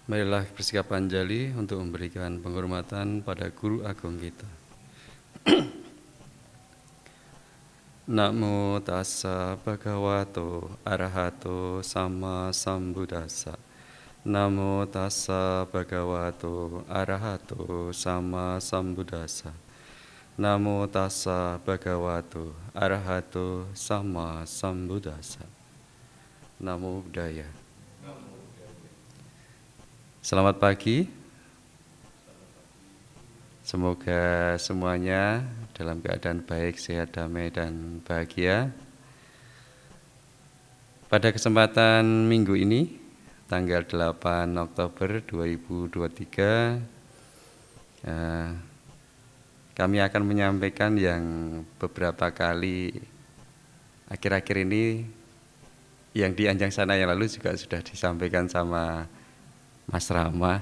Marilah bersikap anjali untuk memberikan penghormatan pada guru agung kita. Namo tassa bhagavato arahato sama sambuddhassa. Namo tassa bhagavato arahato sama sambuddhassa. Namo tassa bhagavato arahato sama sambuddhassa. Namo Buddhaya. Selamat pagi. Semoga semuanya dalam keadaan baik, sehat, damai, dan bahagia. Pada kesempatan minggu ini, tanggal 8 Oktober 2023, kami akan menyampaikan yang beberapa kali akhir-akhir ini, yang di Anjang Sana yang lalu juga sudah disampaikan sama Mas Rama.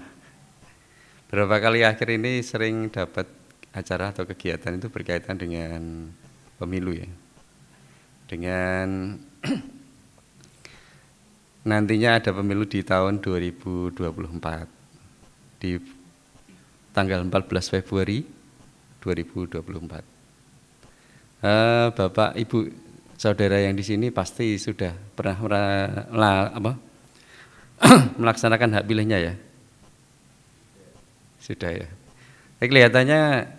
Beberapa kali akhir ini sering dapat acara atau kegiatan itu berkaitan dengan pemilu ya. Dengan nantinya ada pemilu di tahun 2024 di tanggal 14 Februari 2024. Bapak, Ibu, saudara yang di sini pasti sudah pernah melaksanakan hak pilihnya ya. Sudah ya. Tapi kelihatannya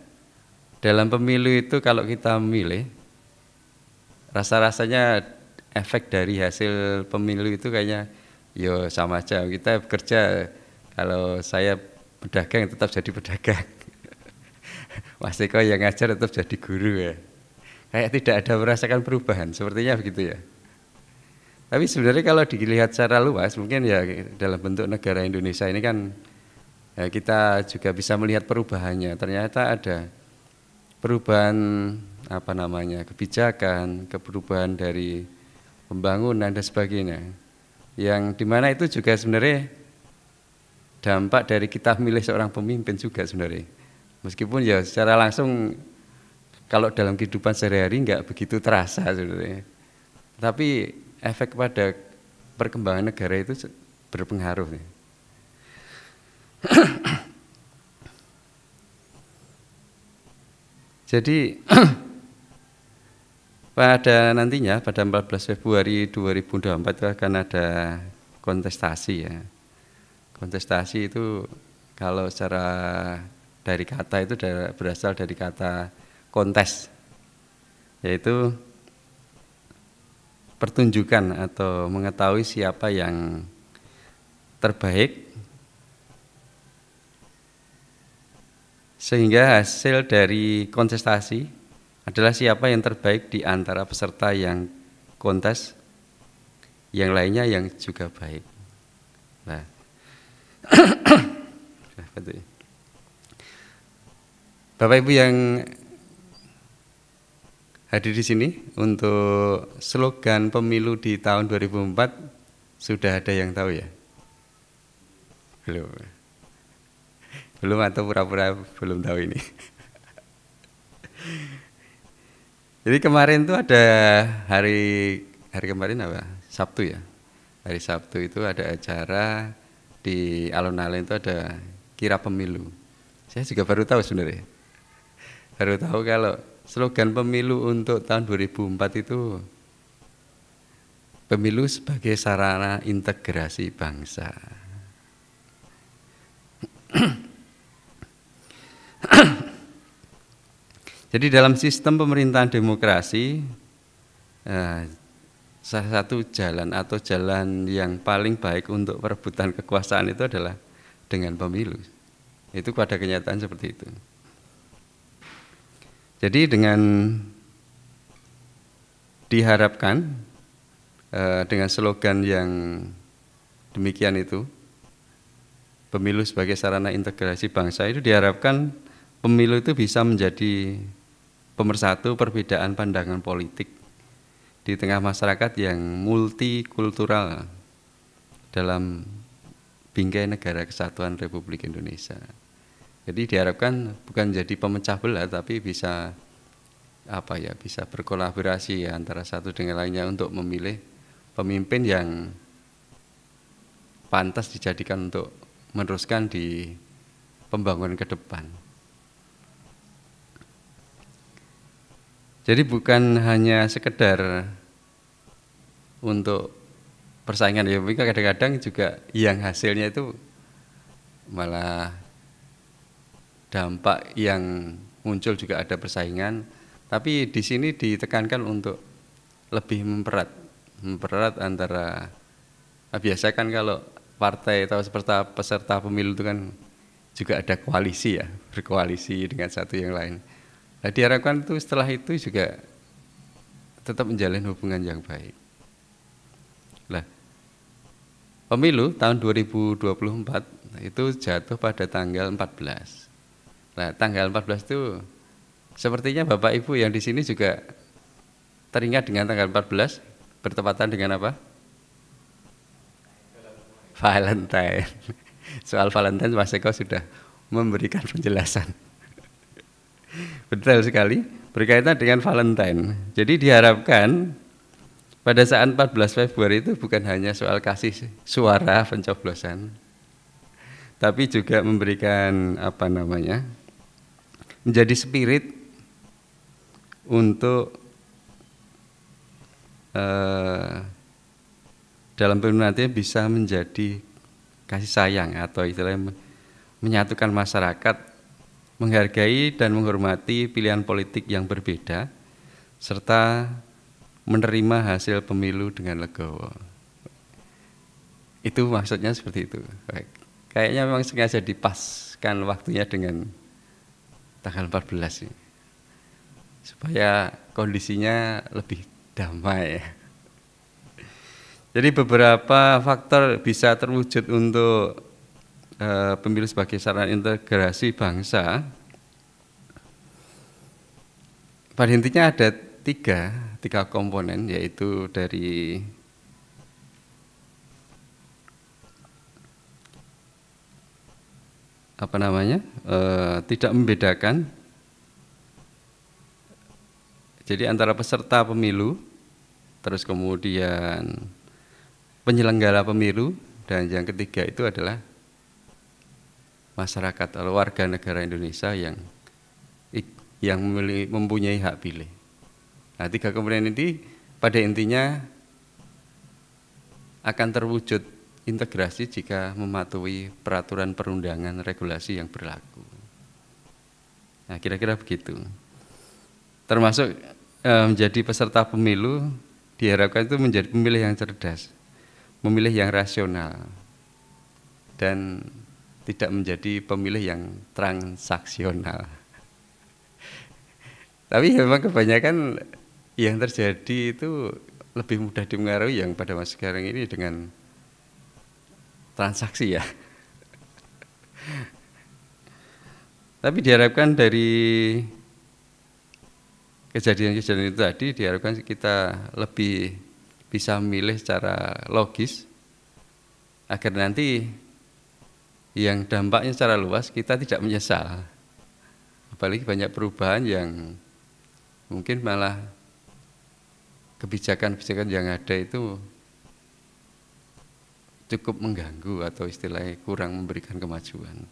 dalam pemilu itu kalau kita memilih, rasa-rasanya efek dari hasil pemilu itu kayaknya yo sama aja. Kita bekerja, kalau saya pedagang tetap jadi pedagang. Mas Eko yang ngajar tetap jadi guru ya. Kayak tidak ada merasakan perubahan, sepertinya begitu ya. Tapi sebenarnya kalau dilihat secara luas, mungkin ya dalam bentuk negara Indonesia ini kan ya, kita juga bisa melihat perubahannya. Ternyata ada perubahan kebijakan, perubahan dari pembangunan dan sebagainya. Yang dimana itu juga sebenarnya dampak dari kita memilih seorang pemimpin juga sebenarnya. Meskipun ya secara langsung kalau dalam kehidupan sehari-hari nggak begitu terasa sebenarnya. Tapi efek pada perkembangan negara itu berpengaruh. Jadi pada nantinya pada 14 Februari 2024 itu akan ada kontestasi ya. Kontestasi itu kalau secara dari kata itu berasal dari kata kontes, yaitu pertunjukan atau mengetahui siapa yang terbaik, sehingga hasil dari kontestasi adalah siapa yang terbaik di antara peserta yang kontes, yang lainnya yang juga baik. Nah, Bapak Ibu yang hadir di sini, untuk slogan pemilu di tahun 2004 sudah ada yang tahu ya? Belum atau pura-pura belum tahu ini. Jadi kemarin tuh ada hari kemarin apa? Sabtu ya. Hari Sabtu itu ada acara di alun-alun, itu ada kira pemilu. Saya juga baru tahu sebenarnya. Baru tahu kalau slogan pemilu untuk tahun 2004 itu pemilu sebagai sarana integrasi bangsa. Jadi dalam sistem pemerintahan demokrasi, salah satu jalan atau jalan yang paling baik untuk perebutan kekuasaan itu adalah dengan pemilu. Itu pada kenyataan seperti itu. Jadi dengan diharapkan dengan slogan yang demikian itu, pemilu sebagai sarana integrasi bangsa, itu diharapkan pemilu itu bisa menjadi pemersatu perbedaan pandangan politik di tengah masyarakat yang multikultural dalam bingkai negara kesatuan Republik Indonesia. Jadi diharapkan bukan jadi pemecah belah, tapi bisa bisa berkolaborasi ya, antara satu dengan lainnya untuk memilih pemimpin yang pantas dijadikan untuk meneruskan di pembangunan ke depan. Jadi bukan hanya sekedar untuk persaingan ya, tapi kadang-kadang juga yang hasilnya itu malah dampak yang muncul juga ada persaingan. Tapi di sini ditekankan untuk lebih mempererat antara biasa kan kalau partai atau peserta pemilu itu kan juga ada koalisi ya, berkoalisi dengan satu yang lain. Nah, diharapkan itu setelah itu juga tetap menjalin hubungan yang baik. Nah, pemilu tahun 2024 itu jatuh pada tanggal 14. Nah, tanggal 14 itu sepertinya Bapak Ibu yang di sini juga teringat dengan tanggal 14 bertepatan dengan apa? Valentine. Soal Valentine Mas Eko sudah memberikan penjelasan. Betul sekali, berkaitan dengan Valentine. Jadi diharapkan pada saat 14 Februari itu bukan hanya soal kasih suara pencoblosan, tapi juga memberikan menjadi spirit untuk dalam pemilu nanti bisa menjadi kasih sayang atau istilahnya menyatukan masyarakat, menghargai dan menghormati pilihan politik yang berbeda, serta menerima hasil pemilu dengan legowo. Itu maksudnya seperti itu. Kayaknya memang sengaja dipaskan waktunya dengan tanggal 14 ini, supaya kondisinya lebih damai. Jadi beberapa faktor bisa terwujud untuk pemilu sebagai sarana integrasi bangsa. Pada intinya ada tiga komponen, yaitu dari tidak membedakan. Jadi antara peserta pemilu, terus kemudian penyelenggara pemilu, dan yang ketiga itu adalah masyarakat atau warga negara Indonesia yang mempunyai hak pilih. Nah, tiga komponen ini pada intinya akan terwujud integrasi jika mematuhi peraturan perundangan regulasi yang berlaku. Nah, kira-kira begitu. Termasuk menjadi peserta pemilu diharapkan itu menjadi pemilih yang cerdas, memilih yang rasional, dan tidak menjadi pemilih yang transaksional. Tapi memang kebanyakan yang terjadi itu lebih mudah dipengaruhi yang pada masa sekarang ini dengan transaksi ya. Tapi diharapkan dari kejadian-kejadian itu tadi, diharapkan kita lebih bisa memilih secara logis, agar nanti yang dampaknya secara luas kita tidak menyesal. Apalagi banyak perubahan yang mungkin malah kebijakan-kebijakan yang ada itu cukup mengganggu atau istilahnya kurang memberikan kemajuan.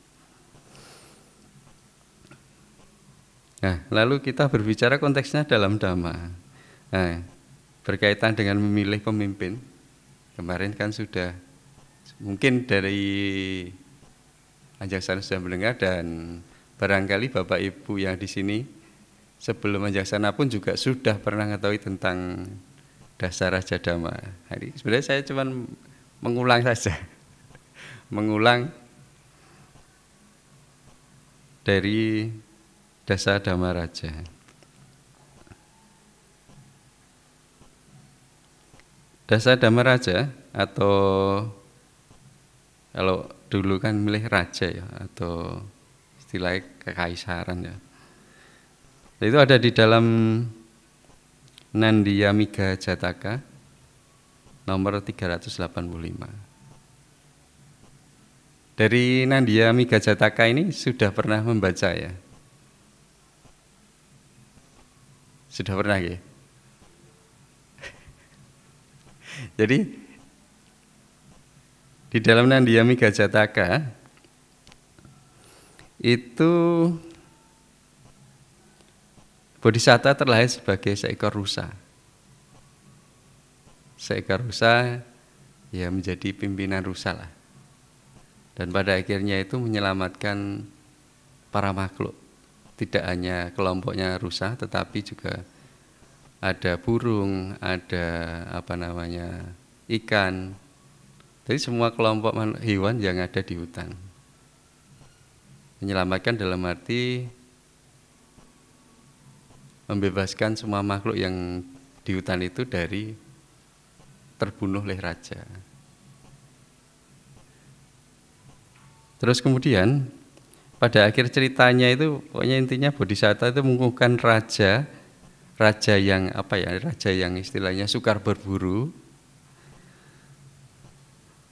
Nah, lalu kita berbicara konteksnya dalam Dhamma. Nah, berkaitan dengan memilih pemimpin, kemarin kan sudah mungkin dari Anjaksana sudah mendengar, dan barangkali Bapak Ibu yang di sini sebelum Anjaksana pun juga sudah pernah mengetahui tentang dasar Raja Dhamma. Jadi sebenarnya saya cuma mengulang saja, mengulang dari dasar Dhamma Raja. Dasar Dhamma Raja, atau kalau dulu kan milih raja ya, atau istilahnya kekaisaran ya. Itu ada di dalam Nandiyamika Jataka nomor 385. Dari Nandiyamika Jataka ini sudah pernah membaca ya? Sudah pernah ya? Jadi di dalam Nandiyamika Jataka itu Bodhisatta terlahir sebagai seekor rusa. Seekor rusa ya menjadi pimpinan rusa lah. Dan pada akhirnya itu menyelamatkan para makhluk. Tidak hanya kelompoknya rusa, tetapi juga ada burung, ada ikan. Jadi semua kelompok hewan yang ada di hutan. Menyelamatkan dalam arti membebaskan semua makhluk yang di hutan itu dari terbunuh oleh raja. Terus kemudian pada akhir ceritanya itu pokoknya intinya Bodhisatta itu mengukuhkan raja yang raja yang istilahnya sukar berburu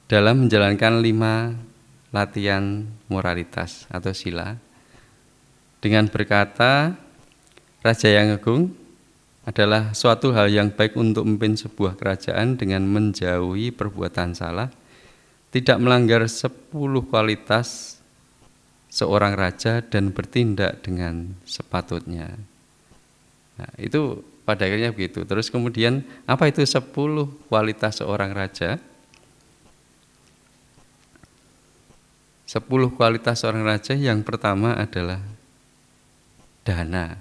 dalam menjalankan 5 latihan moralitas atau sila dengan berkata, raja yang agung adalah suatu hal yang baik untuk memimpin sebuah kerajaan dengan menjauhi perbuatan salah, tidak melanggar 10 kualitas seorang raja dan bertindak dengan sepatutnya. Nah, itu pada akhirnya begitu. Terus kemudian apa itu 10 kualitas seorang raja? 10 kualitas seorang raja yang pertama adalah dana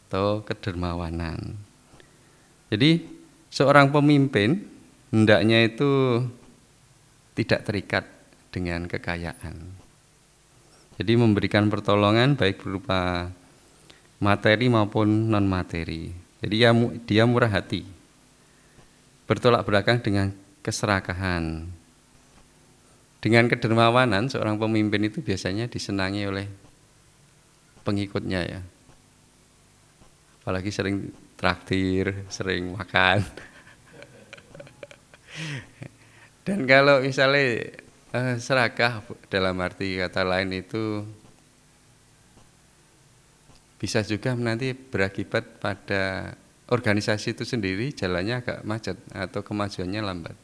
atau kedermawanan. Jadi seorang pemimpin hendaknya itu tidak terikat dengan kekayaan. Jadi memberikan pertolongan baik berupa materi maupun non materi. Jadi dia murah hati, bertolak belakang dengan keserakahan. Dengan kedermawanan seorang pemimpin itu biasanya disenangi oleh pengikutnya ya. Apalagi sering traktir, sering makan. Dan kalau misalnya serakah dalam arti kata lain itu bisa juga nanti berakibat pada organisasi itu sendiri jalannya agak macet atau kemajuannya lambat.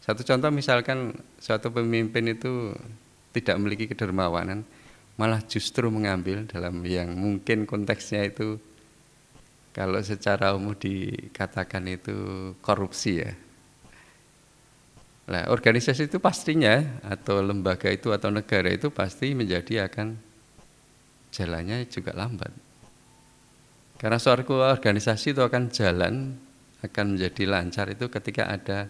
Satu contoh misalkan suatu pemimpin itu tidak memiliki kedermawanan, malah justru mengambil dalam yang mungkin konteksnya itu kalau secara umum dikatakan itu korupsi ya. Nah, organisasi itu pastinya atau lembaga itu atau negara itu pasti menjadi akan jalannya juga lambat. Karena suatu organisasi itu akan jalan, akan menjadi lancar itu ketika ada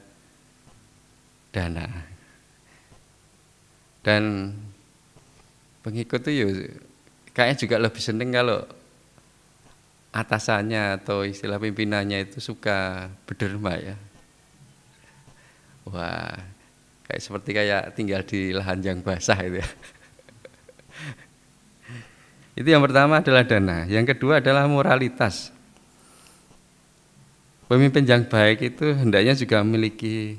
dana. Dan pengikut itu kayaknya juga lebih seneng kalau atasannya atau istilah pimpinannya itu suka berderma ya. Wah, kayak tinggal di lahan yang basah itu ya. Itu yang pertama adalah dana. Yang kedua adalah moralitas. Pemimpin yang baik itu hendaknya juga memiliki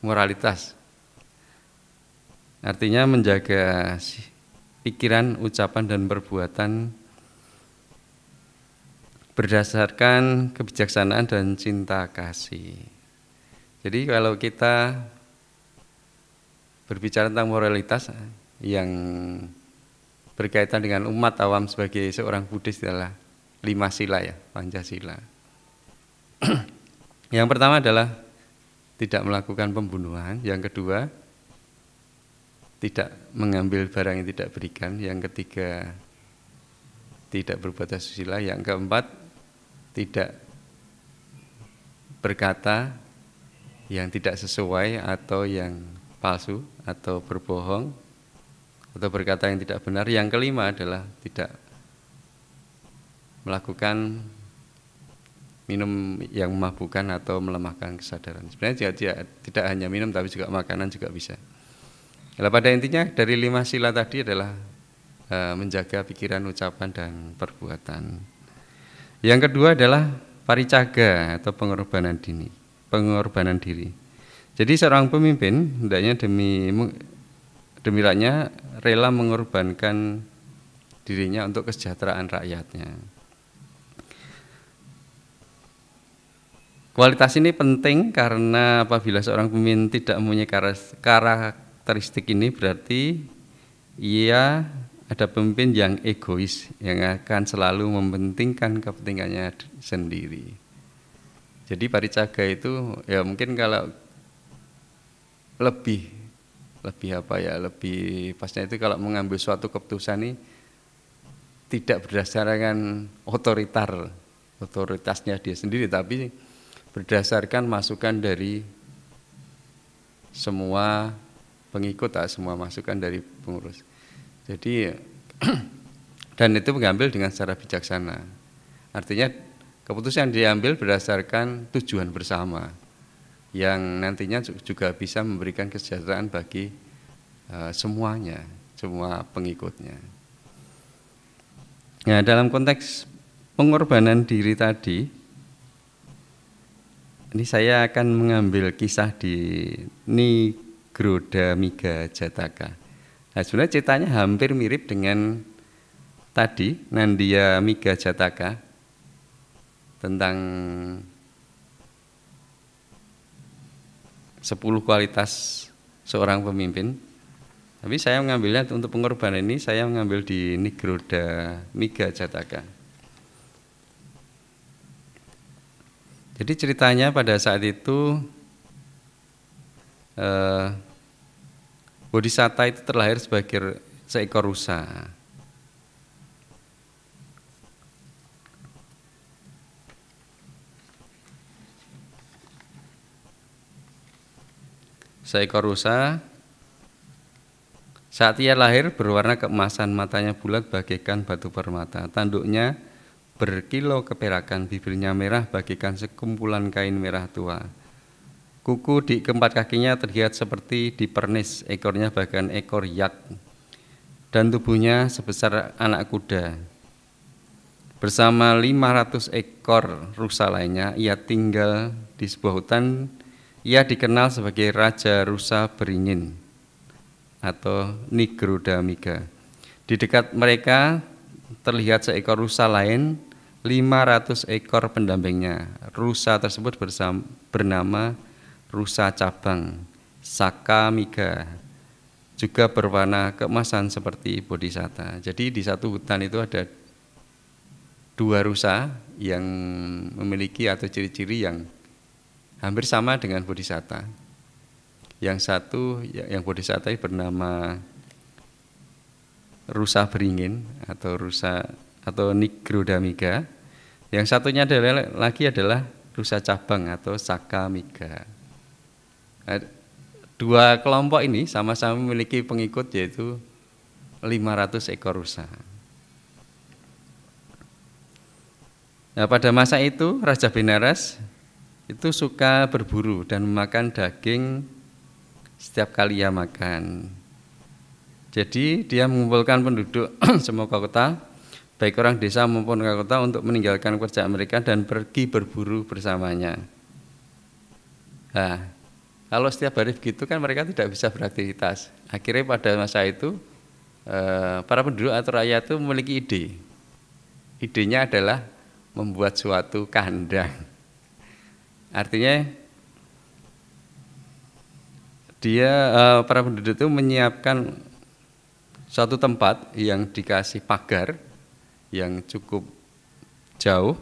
moralitas. Artinya menjaga pikiran, ucapan, dan perbuatan berdasarkan kebijaksanaan dan cinta kasih. Jadi kalau kita berbicara tentang moralitas yang berkaitan dengan umat awam sebagai seorang Buddhis adalah 5 sila ya, Pancasila. Yang pertama adalah tidak melakukan pembunuhan, yang kedua tidak mengambil barang yang tidak berikan, yang ketiga tidak berbuat asusila, yang keempat tidak berkata yang tidak sesuai atau yang palsu atau berbohong atau berkata yang tidak benar. Yang kelima adalah tidak melakukan minum yang memabukkan atau melemahkan kesadaran. Sebenarnya tidak hanya minum tapi juga makanan juga bisa. Nah, pada intinya dari 5 sila tadi adalah menjaga pikiran, ucapan, dan perbuatan. Yang kedua adalah paricaga atau pengorbanan diri. Jadi seorang pemimpin hendaknya demi rakyatnya rela mengorbankan dirinya untuk kesejahteraan rakyatnya. Kualitas ini penting karena apabila seorang pemimpin tidak mempunyai karakteristik ini berarti ia ada pemimpin yang egois, yang akan selalu mementingkan kepentingannya sendiri. Jadi paricaga itu ya mungkin kalau lebih pasnya itu kalau mengambil suatu keputusan ini tidak berdasarkan otoritasnya dia sendiri, tapi berdasarkan masukan dari semua pengikut, semua masukan dari pengurus. Jadi dan itu mengambil dengan secara bijaksana. Artinya keputusan yang diambil berdasarkan tujuan bersama yang nantinya juga bisa memberikan kesejahteraan bagi semuanya, semua pengikutnya. Nah, dalam konteks pengorbanan diri tadi, ini saya akan mengambil kisah di Nigrodamika Jataka. Nah, sebenarnya ceritanya hampir mirip dengan tadi Nandya Miga Jataka tentang 10 kualitas seorang pemimpin. Tapi saya mengambilnya untuk pengorbanan ini, saya mengambil di Nigrodamika Jataka. Jadi ceritanya pada saat itu Bodhisatta itu terlahir sebagai seekor rusa. Seekor rusa, saat ia lahir berwarna keemasan, matanya bulat bagaikan batu permata, tanduknya berkilau keperakan, bibirnya merah bagaikan sekumpulan kain merah tua. Kuku di keempat kakinya terlihat seperti dipernis, ekornya bagaikan ekor yak, dan tubuhnya sebesar anak kuda. Bersama 500 ekor rusa lainnya, ia tinggal di sebuah hutan. Ia dikenal sebagai Raja Rusa Beringin atau Nigrodamika. Di dekat mereka terlihat seekor rusa lain, 500 ekor pendampingnya. Rusa tersebut bernama rusa cabang, Sakamika, juga berwarna keemasan seperti Bodhisatta. Jadi di satu hutan itu ada 2 rusa yang memiliki atau ciri-ciri yang hampir sama dengan Bodhisatta. Yang satu, yang Bodhisatta bernama rusa beringin atau Nigrodamika. Yang satunya adalah rusa cabang atau Sakamika. Nah, 2 kelompok ini sama-sama memiliki pengikut yaitu 500 ekor rusa. Nah, pada masa itu Raja Benaras itu suka berburu dan memakan daging setiap kali ia makan. Jadi dia mengumpulkan penduduk semua kota, baik orang desa maupun kota, untuk meninggalkan pekerjaan mereka dan pergi berburu bersamanya. Nah, kalau setiap hari begitu kan mereka tidak bisa beraktivitas. Akhirnya pada masa itu para penduduk atau rakyat itu memiliki ide. Idenya adalah membuat suatu kandang. Artinya para penduduk itu menyiapkan suatu tempat yang dikasih pagar yang cukup jauh.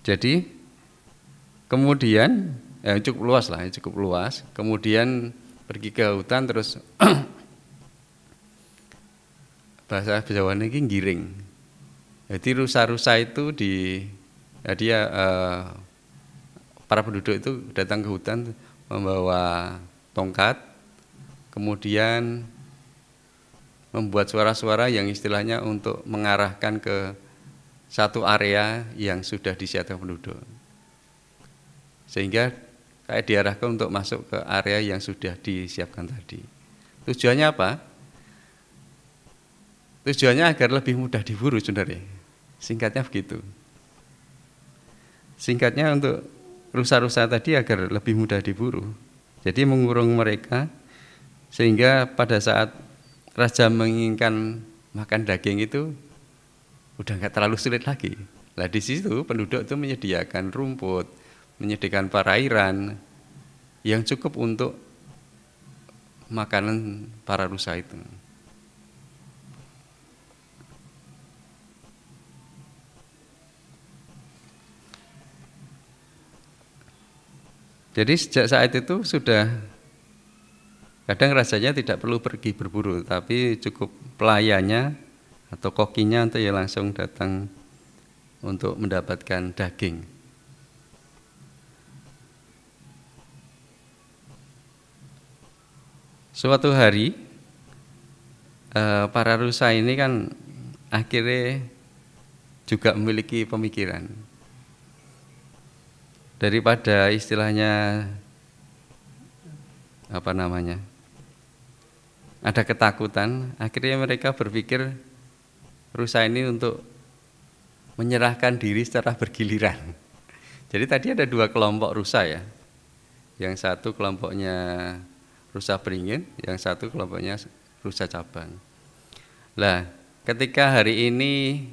Jadi kemudian cukup luas. Kemudian pergi ke hutan terus bahasa Jawa ini giring. Jadi rusa-rusa itu para penduduk itu datang ke hutan membawa tongkat, kemudian membuat suara-suara yang istilahnya untuk mengarahkan ke satu area yang sudah disiapkan penduduk. Sehingga kayak diarahkan untuk masuk ke area yang sudah disiapkan tadi. Tujuannya apa? Tujuannya agar lebih mudah diburu sebenarnya. Singkatnya begitu. Singkatnya untuk rusa-rusa tadi agar lebih mudah diburu. Jadi mengurung mereka sehingga pada saat raja menginginkan makan daging itu udah nggak terlalu sulit lagi. Nah di situ penduduk itu menyediakan rumput, menyediakan perairan yang cukup untuk makanan para rusa itu. Jadi sejak saat itu sudah kadang rajanya tidak perlu pergi berburu, tapi cukup pelayannya atau kokinya itu ya langsung datang untuk mendapatkan daging. Suatu hari para rusa ini kan akhirnya juga memiliki pemikiran. Daripada istilahnya apa namanya, ada ketakutan, akhirnya mereka berpikir rusa ini untuk menyerahkan diri secara bergiliran. Jadi tadi ada dua kelompok rusa ya, yang satu kelompoknya rusa beringin, yang satu kelompoknya rusa cabang. Lah, ketika hari ini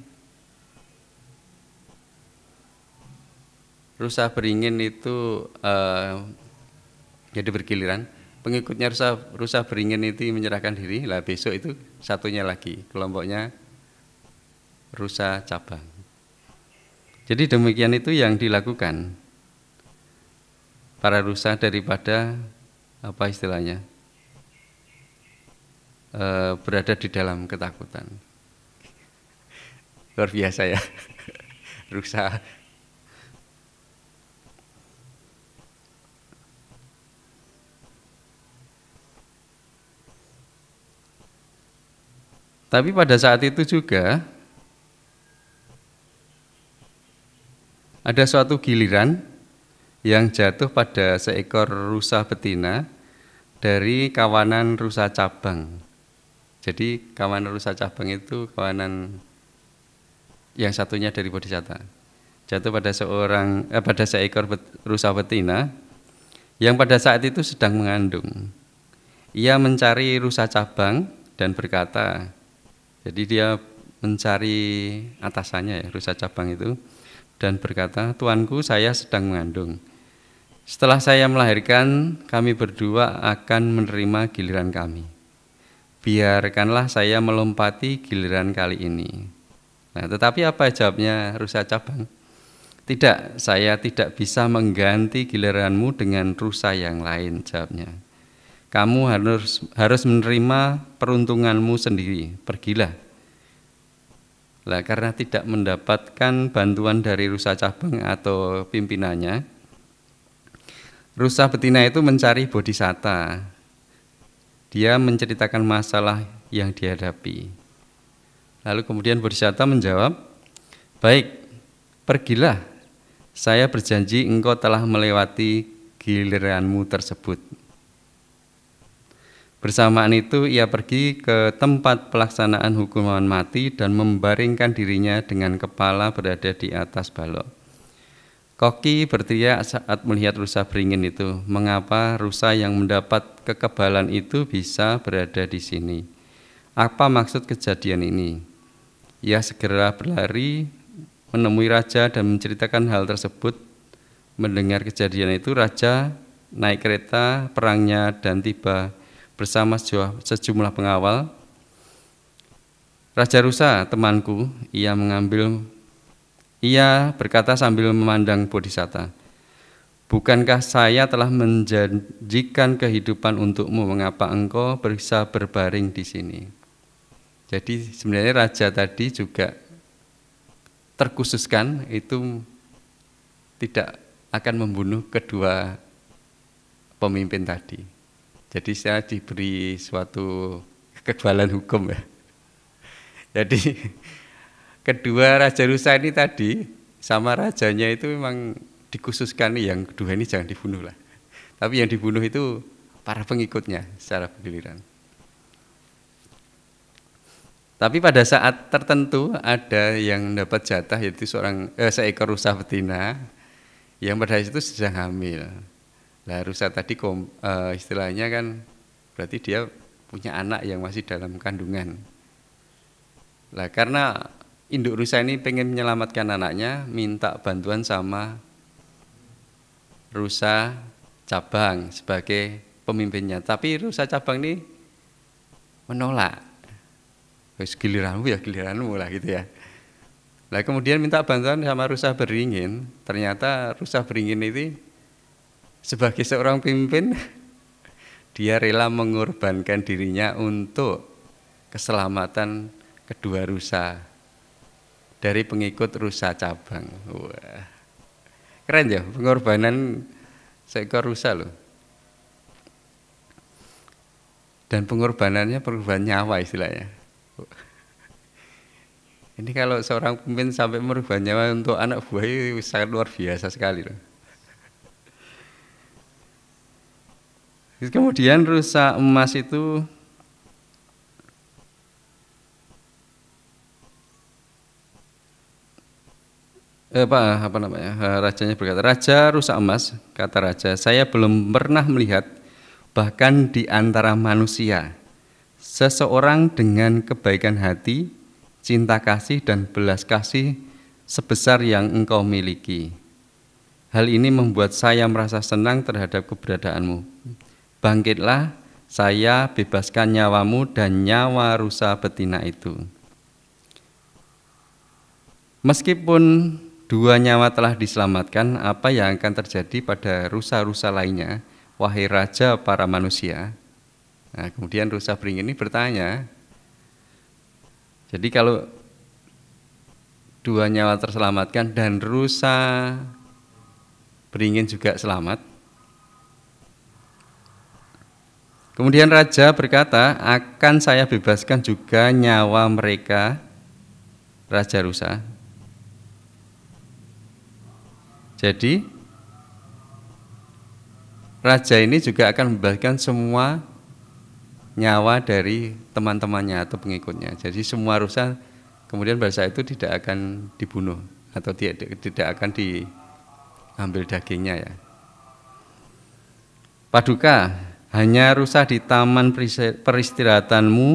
rusa beringin itu jadi bergiliran, pengikutnya rusa beringin itu menyerahkan diri, lah besok itu satunya lagi, kelompoknya rusa cabang. Jadi demikian itu yang dilakukan para rusa daripada apa istilahnya berada di dalam ketakutan. Luar biasa ya rusa. Tapi pada saat itu juga ada suatu giliran yang jatuh pada seekor rusa betina dari kawanan rusa cabang. Jadi kawanan rusa cabang itu kawanan yang satunya dari Bodhisatta. Jatuh pada seekor rusa betina yang pada saat itu sedang mengandung. Ia mencari rusa cabang dan berkata, jadi dia mencari atasannya ya, rusa cabang itu, dan berkata, "Tuanku, saya sedang mengandung. Setelah saya melahirkan, kami berdua akan menerima giliran kami. Biarkanlah saya melompati giliran kali ini." Nah, tetapi apa jawabnya rusa cabang? "Tidak, saya tidak bisa mengganti giliranmu dengan rusa yang lain," jawabnya. "Kamu harus menerima peruntunganmu sendiri, pergilah." Lah, karena tidak mendapatkan bantuan dari rusa cabang atau pimpinannya, rusa betina itu mencari Bodhisatta. Dia menceritakan masalah yang dihadapi. Lalu kemudian Bodhisatta menjawab, "Baik, pergilah. Saya berjanji engkau telah melewati giliranmu tersebut." Bersamaan itu ia pergi ke tempat pelaksanaan hukuman mati dan membaringkan dirinya dengan kepala berada di atas balok. Koki berteriak saat melihat rusa beringin itu, "Mengapa rusa yang mendapat kekebalan itu bisa berada di sini? Apa maksud kejadian ini?" Ia segera berlari menemui raja dan menceritakan hal tersebut. Mendengar kejadian itu, raja naik kereta perangnya dan tiba bersama sejumlah pengawal. "Raja Rusa, temanku," ia berkata sambil memandang Bodhisatta, "bukankah saya telah menjanjikan kehidupan untukmu? Mengapa engkau bisa berbaring di sini?" Jadi sebenarnya raja tadi juga terkhususkan itu tidak akan membunuh kedua pemimpin tadi. Jadi saya diberi suatu kekebalan hukum ya. Jadi kedua raja rusa ini tadi sama rajanya itu memang dikhususkan nih, yang kedua ini jangan dibunuh lah. Tapi yang dibunuh itu para pengikutnya secara bergiliran. Tapi pada saat tertentu ada yang dapat jatah, yaitu seekor rusa betina yang pada itu sedang hamil. Lah rusa tadi istilahnya kan berarti dia punya anak yang masih dalam kandungan. Lah karena induk rusa ini pengen menyelamatkan anaknya, minta bantuan sama rusa cabang sebagai pemimpinnya. Tapi rusa cabang ini menolak. Wis giliranmu ya giliranmu lah gitu ya. Nah kemudian minta bantuan sama rusa beringin. Ternyata rusa beringin itu sebagai seorang pemimpin dia rela mengorbankan dirinya untuk keselamatan kedua rusa dari pengikut rusa cabang. Wah, keren ya pengorbanan seekor rusa loh. Dan pengorbanannya pengorbanan nyawa istilahnya. Ini kalau seorang pemimpin sampai merubah nyawa untuk anak buah itu sangat luar biasa sekali loh. Kemudian rusa emas itu apa namanya? Rajanya berkata, "Raja rusa emas," kata raja, "saya belum pernah melihat bahkan di antara manusia seseorang dengan kebaikan hati, cinta kasih dan belas kasih sebesar yang engkau miliki. Hal ini membuat saya merasa senang terhadap keberadaanmu. Bangkitlah, saya bebaskan nyawamu dan nyawa rusa betina itu." Meskipun dua nyawa telah diselamatkan, apa yang akan terjadi pada rusa-rusa lainnya, wahai raja para manusia? Nah, kemudian rusa beringin ini bertanya, jadi kalau dua nyawa terselamatkan dan rusa beringin juga selamat, kemudian raja berkata, akan saya bebaskan juga nyawa mereka, raja rusa. Jadi raja ini juga akan membebaskan semua nyawa dari teman-temannya atau pengikutnya. Jadi semua rusa kemudian pada saat itu tidak akan dibunuh atau tidak akan diambil dagingnya ya. Paduka, hanya rusa di taman peristirahatanmu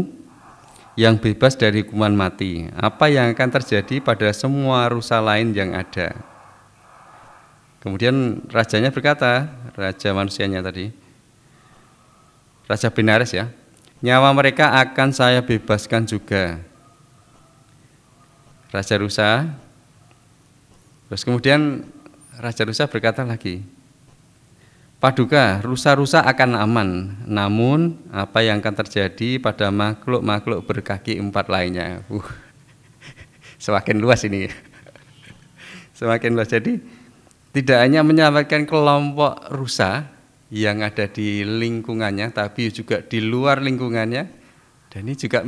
yang bebas dari hukuman mati. Apa yang akan terjadi pada semua rusa lain yang ada? Kemudian rajanya berkata, raja manusianya tadi, Raja Benares ya, nyawa mereka akan saya bebaskan juga. Raja rusa. Terus kemudian raja rusa berkata lagi, Paduka, rusa-rusa akan aman, namun apa yang akan terjadi pada makhluk-makhluk berkaki empat lainnya? Semakin luas ini. Semakin luas. Jadi tidak hanya menyelamatkan kelompok rusa yang ada di lingkungannya, tapi juga di luar lingkungannya. Dan ini juga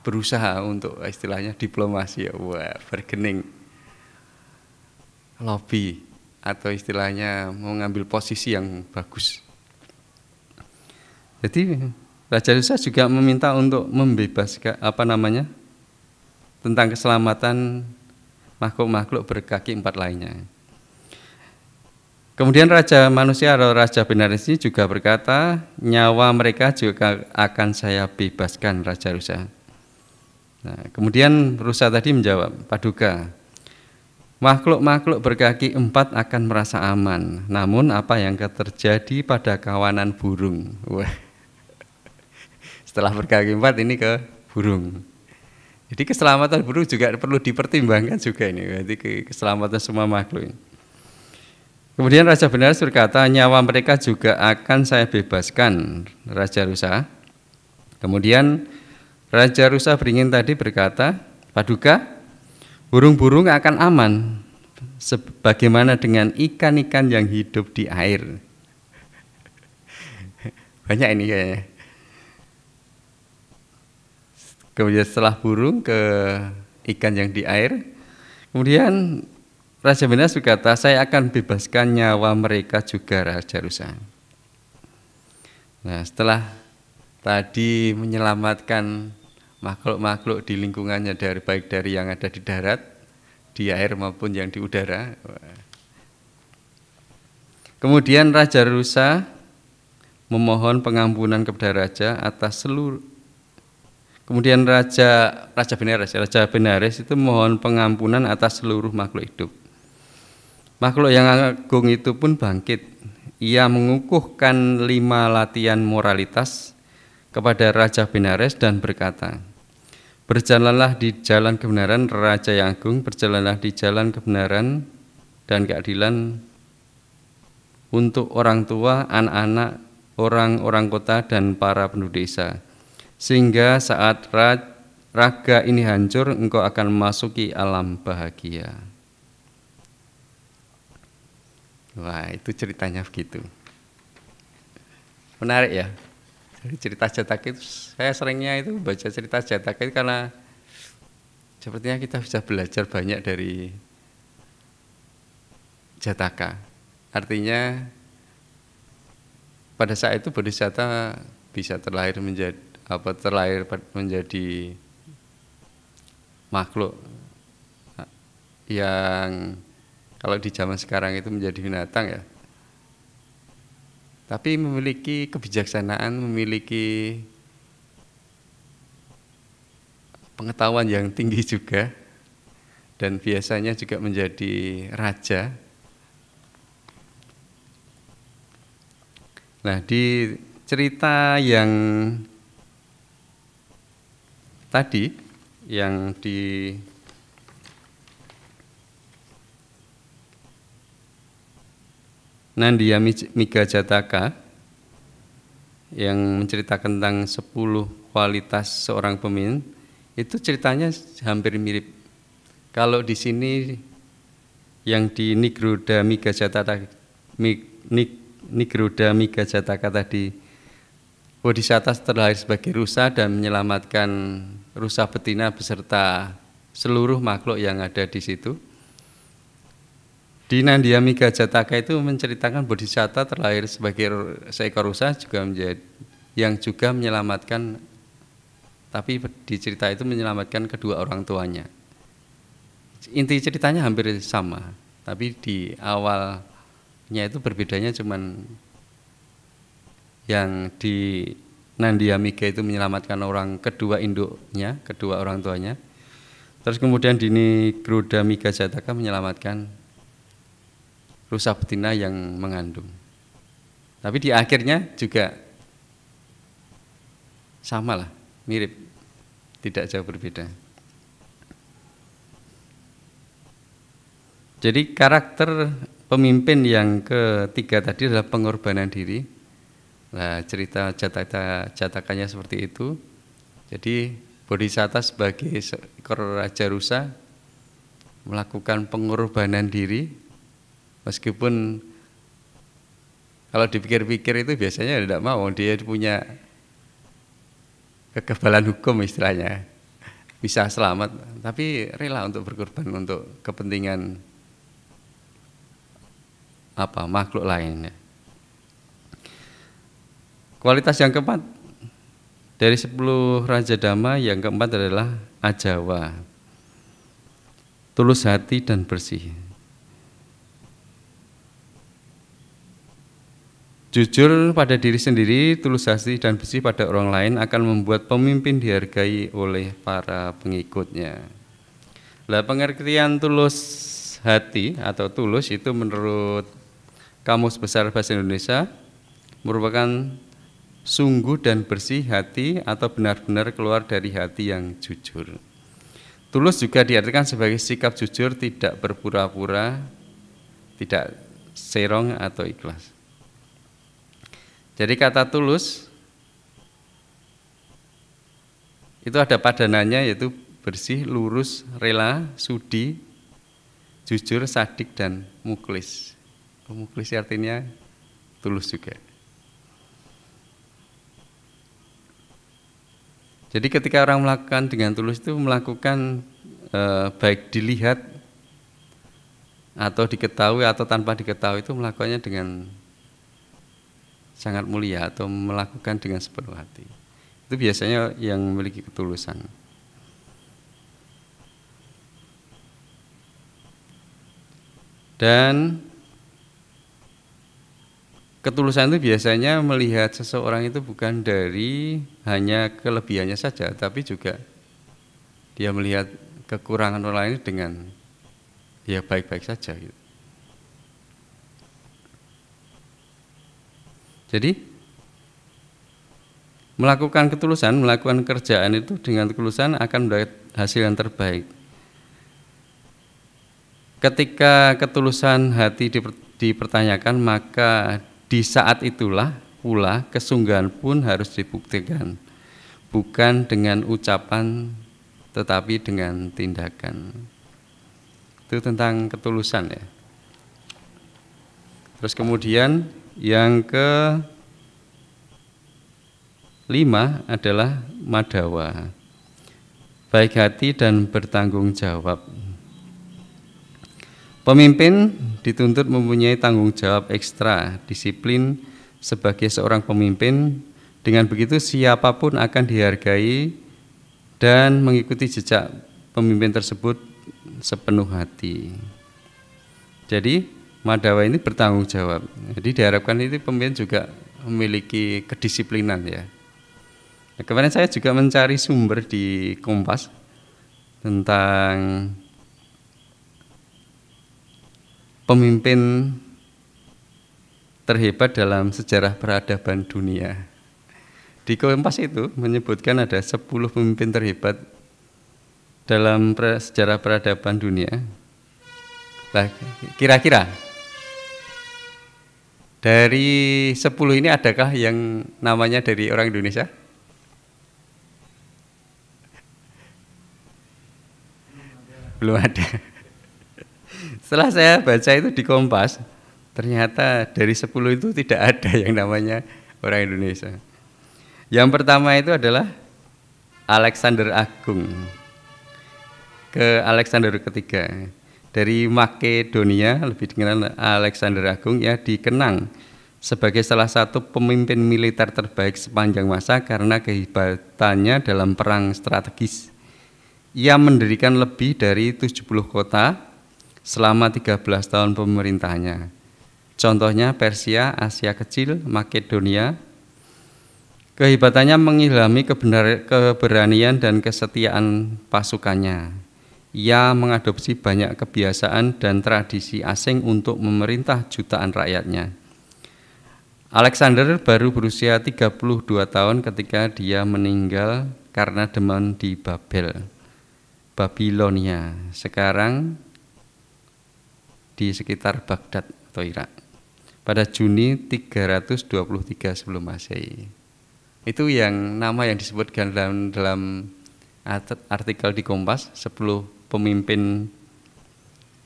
berusaha untuk istilahnya diplomasi, wah, bargaining, lobby, atau istilahnya mengambil posisi yang bagus. Jadi Raja Rusa juga meminta untuk membebaskan tentang keselamatan makhluk-makhluk berkaki empat lainnya. Kemudian Raja Manusia atau Raja Benares ini juga berkata, nyawa mereka juga akan saya bebaskan, Raja Rusa. Nah, kemudian Rusa tadi menjawab, Paduka, makhluk-makhluk berkaki empat akan merasa aman, namun apa yang akan terjadi pada kawanan burung? Wah. Setelah berkaki empat ini ke burung. Jadi keselamatan burung juga perlu dipertimbangkan juga ini, berarti keselamatan semua makhluk ini. Kemudian Raja Benares berkata, nyawa mereka juga akan saya bebaskan, Raja Rusa. Kemudian Raja Rusa beringin tadi berkata, Paduka, burung-burung akan aman, sebagaimana dengan ikan-ikan yang hidup di air. Banyak ini kayaknya. Kemudian setelah burung ke ikan yang di air, kemudian Raja Benares berkata, saya akan bebaskan nyawa mereka juga, Raja Rusa. Nah, setelah tadi menyelamatkan makhluk-makhluk di lingkungannya, baik dari yang ada di darat, di air maupun yang di udara. Kemudian Raja Rusa memohon pengampunan kepada raja atas seluruh. Kemudian Raja Benares itu mohon pengampunan atas seluruh makhluk hidup. Makhluk yang agung itu pun bangkit. ia mengukuhkan 5 latihan moralitas kepada Raja Benares dan berkata, berjalanlah di jalan kebenaran, Raja yang agung, berjalanlah di jalan kebenaran dan keadilan untuk orang tua, anak-anak, orang-orang kota, dan para penduduk desa. Sehingga saat raga ini hancur, engkau akan memasuki alam bahagia. Wah, itu ceritanya begitu. Menarik ya. Jadi cerita Jataka itu, saya seringnya itu baca cerita Jataka itu karena sepertinya kita bisa belajar banyak dari Jataka. Artinya pada saat itu Bodhisatta bisa terlahir menjadi makhluk yang kalau di zaman sekarang itu menjadi binatang ya. Tapi memiliki kebijaksanaan, memiliki pengetahuan yang tinggi juga, dan biasanya juga menjadi raja. Nah, di cerita yang tadi, yang di Nandiya Miga Jataka yang menceritakan tentang 10 kualitas seorang pemimpin, itu ceritanya hampir mirip. Kalau di sini yang di Nigroda Miga Jataka tadi, Bodhisatta terlahir sebagai rusa dan menyelamatkan rusa betina beserta seluruh makhluk yang ada di situ. Di Nandiya Miga Jataka itu menceritakan Bodhisatta terlahir sebagai seekor rusa yang juga menyelamatkan, tapi di cerita itu menyelamatkan kedua orang tuanya. Inti ceritanya hampir sama, tapi di awalnya itu berbedanya cuman yang di Nandiya Miga itu menyelamatkan kedua induknya, kedua orang tuanya. Terus kemudian di Nigroda Miga Jataka menyelamatkan rusa betina yang mengandung. Tapi di akhirnya juga sama lah, mirip, tidak jauh berbeda. Jadi karakter pemimpin yang ketiga tadi adalah pengorbanan diri. Nah, cerita Jatakanya seperti itu. Jadi Bodhisatta sebagai seekor raja rusa melakukan pengorbanan diri. Meskipun kalau dipikir-pikir itu biasanya tidak mau, dia punya kekebalan hukum istilahnya, bisa selamat, tapi rela untuk berkorban untuk kepentingan makhluk lain. Kualitas yang keempat dari 10 Raja Dhamma, yang keempat adalah ajawa, tulus hati dan bersih. Jujur pada diri sendiri, tulus hati dan bersih pada orang lain akan membuat pemimpin dihargai oleh para pengikutnya. Nah, pengertian tulus hati atau tulus itu menurut Kamus Besar Bahasa Indonesia merupakan sungguh dan bersih hati atau benar-benar keluar dari hati yang jujur. Tulus juga diartikan sebagai sikap jujur, tidak berpura-pura, tidak serong atau ikhlas. Jadi kata tulus itu ada padanannya, yaitu bersih, lurus, rela, sudi, jujur, sadik, dan muklis. Muklis artinya tulus juga. Jadi ketika orang melakukan dengan tulus itu melakukan baik dilihat atau diketahui atau tanpa diketahui, itu melakukannya dengan sangat mulia atau melakukan dengan sepenuh hati. Itu biasanya yang memiliki ketulusan. Dan ketulusan itu biasanya melihat seseorang itu bukan dari hanya kelebihannya saja, tapi juga dia melihat kekurangan orang lain dengan ya baik-baik saja gitu. Jadi melakukan ketulusan, melakukan kerjaan itu dengan ketulusan akan mendapat hasil yang terbaik. Ketika ketulusan hati dipertanyakan, maka di saat itulah pula kesungguhan pun harus dibuktikan, bukan dengan ucapan tetapi dengan tindakan. Itu tentang ketulusan ya. Terus kemudian yang kelima adalah madawa, baik hati dan bertanggung jawab. Pemimpin dituntut mempunyai tanggung jawab ekstra, disiplin sebagai seorang pemimpin. Dengan begitu siapapun akan dihargai dan mengikuti jejak pemimpin tersebut sepenuh hati. Jadi madawa ini bertanggung jawab. Jadi diharapkan itu pemimpin juga memiliki kedisiplinan ya. Nah, kemarin saya juga mencari sumber di Kompas tentang pemimpin terhebat dalam sejarah peradaban dunia. Di Kompas itu menyebutkan ada 10 pemimpin terhebat dalam sejarah peradaban dunia. Nah, kira-kira dari 10 ini adakah yang namanya dari orang Indonesia? Belum ada. Setelah saya baca itu di Kompas, ternyata dari 10 itu tidak ada yang namanya orang Indonesia. Yang pertama itu adalah Alexander Agung, Alexander ketiga. Dari Makedonia, lebih dikenal Alexander Agung, ya dikenang sebagai salah satu pemimpin militer terbaik sepanjang masa karena kehebatannya dalam perang strategis. Ia mendirikan lebih dari 70 kota selama 13 tahun pemerintahannya. Contohnya Persia, Asia Kecil, Makedonia. Kehebatannya mengilhami keberanian dan kesetiaan pasukannya. Ia mengadopsi banyak kebiasaan dan tradisi asing untuk memerintah jutaan rakyatnya. Alexander baru berusia 32 tahun ketika dia meninggal karena demam di Babilonia. Sekarang di sekitar Baghdad atau Irak pada Juni 323 sebelum Masehi. Itu yang nama yang disebutkan dalam artikel di Kompas, 10 pemimpin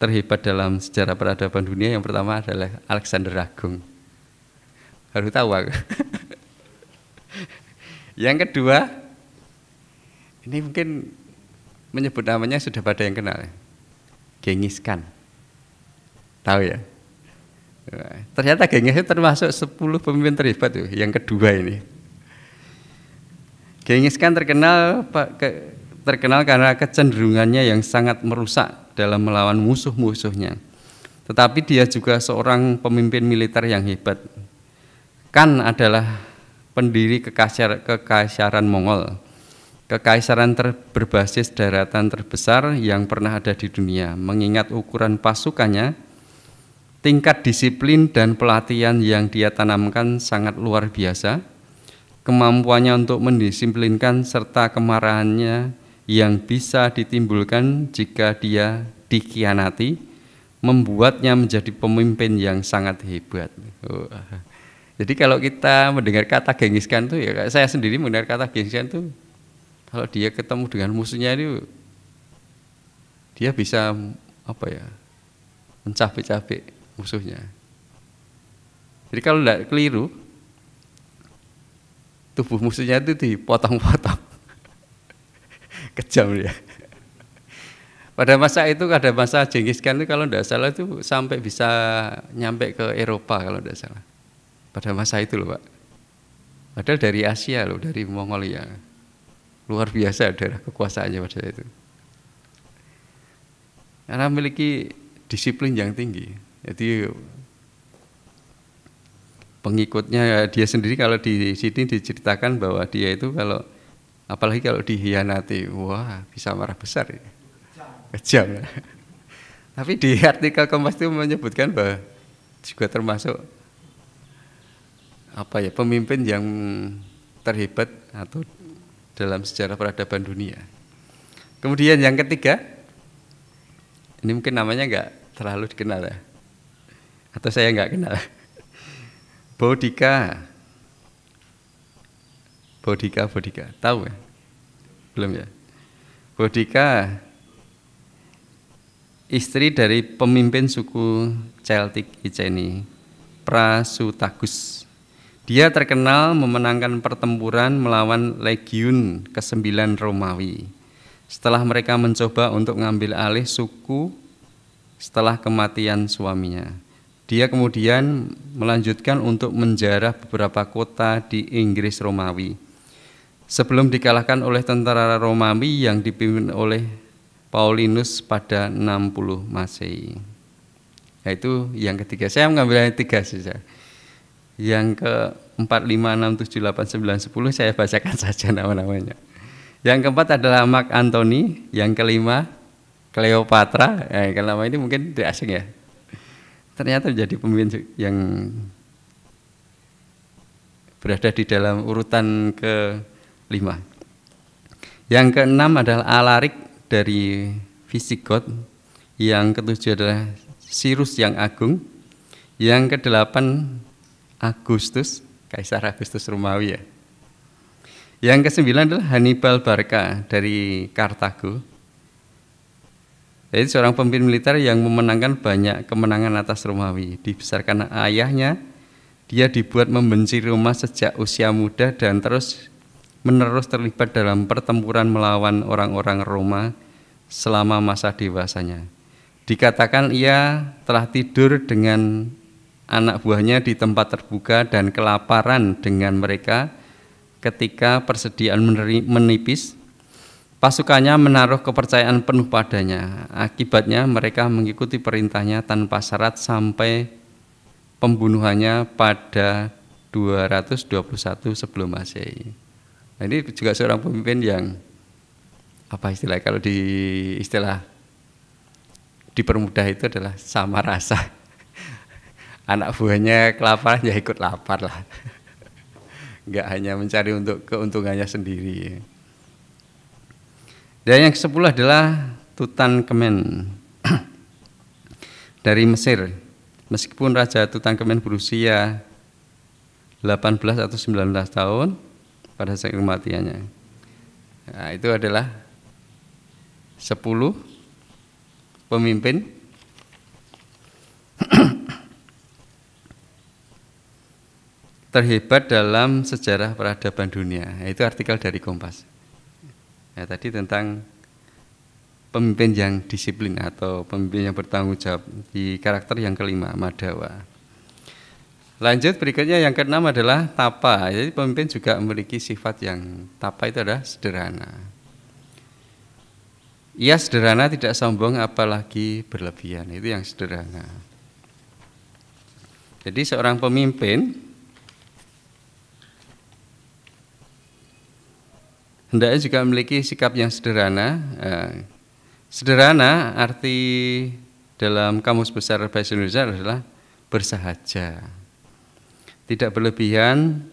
terhebat dalam sejarah peradaban dunia. Yang pertama adalah Alexander Agung. Harus tahu aku. Yang kedua, ini mungkin menyebut namanya sudah pada yang kenal, Genghis Khan. Tahu ya? Ternyata Genghis itu termasuk 10 pemimpin terhebat tuh, yang kedua ini. Genghis Khan terkenal karena kecenderungannya yang sangat merusak dalam melawan musuh-musuhnya. Tetapi dia juga seorang pemimpin militer yang hebat. Khan adalah pendiri kekaisaran Mongol, kekaisaran berbasis daratan terbesar yang pernah ada di dunia. Mengingat ukuran pasukannya, tingkat disiplin dan pelatihan yang dia tanamkan sangat luar biasa. Kemampuannya untuk mendisiplinkan serta kemarahannya yang bisa ditimbulkan jika dia dikhianati membuatnya menjadi pemimpin yang sangat hebat. Jadi kalau kita mendengar kata Genghis Khan itu, ya saya sendiri mendengar kata Genghis Khan itu, kalau dia ketemu dengan musuhnya itu, dia bisa mencabik-cabik musuhnya. Jadi kalau tidak keliru, tubuh musuhnya itu dipotong-potong. Kejam dia. Pada masa itu, ada masa Genghis Khan itu kalau tidak salah itu sampai bisa nyampe ke Eropa kalau tidak salah. Pada masa itu loh Pak. Padahal dari Asia loh, dari Mongolia. Luar biasa daerah kekuasaannya pada itu. Karena memiliki disiplin yang tinggi. Jadi pengikutnya dia sendiri kalau di sini diceritakan bahwa dia itu kalau apalagi kalau dihianati, wah bisa marah besar ya. Kejam. Tapi di artikel Kompas itu menyebutkan bahwa juga termasuk apa ya, pemimpin yang terhebat atau dalam sejarah peradaban dunia. Kemudian yang ketiga, ini mungkin namanya nggak terlalu dikenal ya, atau saya nggak kenal. Boudica, tahu ya? Belum ya? Boudica, istri dari pemimpin suku Celtic Iceni, Prasutagus. Dia terkenal memenangkan pertempuran melawan legiun ke-9 Romawi. Setelah mereka mencoba untuk mengambil alih suku setelah kematian suaminya. Dia kemudian melanjutkan untuk menjarah beberapa kota di Inggris Romawi. Sebelum dikalahkan oleh tentara Romawi yang dipimpin oleh Paulinus pada 60 Masehi. Yaitu yang ketiga. Saya mengambil yang tiga saja. Yang ke 4, 5, 6, 7, 8, 9, 10 saya bacakan saja nama-namanya. Yang keempat adalah Mark Antony. Yang kelima Cleopatra. Kalau nama ini mungkin tidak asing ya. Ternyata menjadi pemimpin yang berada di dalam urutan ke-5. Yang ke-6 adalah Alaric dari Visigoth. Yang ke-7 adalah Cyrus yang Agung. Yang ke-8 Agustus, Kaisar Agustus Romawi ya. Yang ke-9 adalah Hannibal Barca dari Kartago. Yaitu seorang pemimpin militer yang memenangkan banyak kemenangan atas Romawi. Dibesarkan ayahnya, dia dibuat membenci Roma sejak usia muda dan terus menerus terlibat dalam pertempuran melawan orang-orang Roma selama masa dewasanya. Dikatakan ia telah tidur dengan anak buahnya di tempat terbuka dan kelaparan dengan mereka ketika persediaan menipis. Pasukannya menaruh kepercayaan penuh padanya. Akibatnya mereka mengikuti perintahnya tanpa syarat sampai pembunuhannya pada 221 sebelum Masehi. Nah, ini juga seorang pemimpin yang apa istilah, kalau di istilah dipermudah itu adalah sama rasa. Anak buahnya kelaparan ya ikut lapar lah. Enggak hanya mencari untuk keuntungannya sendiri. Dan yang ke-10 adalah Tutankhamen dari Mesir. Meskipun Raja Tutankhamen berusia 18 atau 19 tahun pada saat kematiannya. Nah, itu adalah 10 pemimpin terhebat dalam sejarah peradaban dunia. Itu artikel dari Kompas. Ya, tadi tentang pemimpin yang disiplin atau pemimpin yang bertanggung jawab di karakter yang kelima, Madawa. Lanjut berikutnya yang keenam adalah Tapa. Jadi pemimpin juga memiliki sifat yang Tapa itu adalah sederhana. Ia sederhana, tidak sombong, apalagi berlebihan. Itu yang sederhana. Jadi seorang pemimpin hendaknya juga memiliki sikap yang sederhana. Sederhana arti dalam Kamus Besar Bahasa Indonesia adalah bersahaja, tidak berlebihan,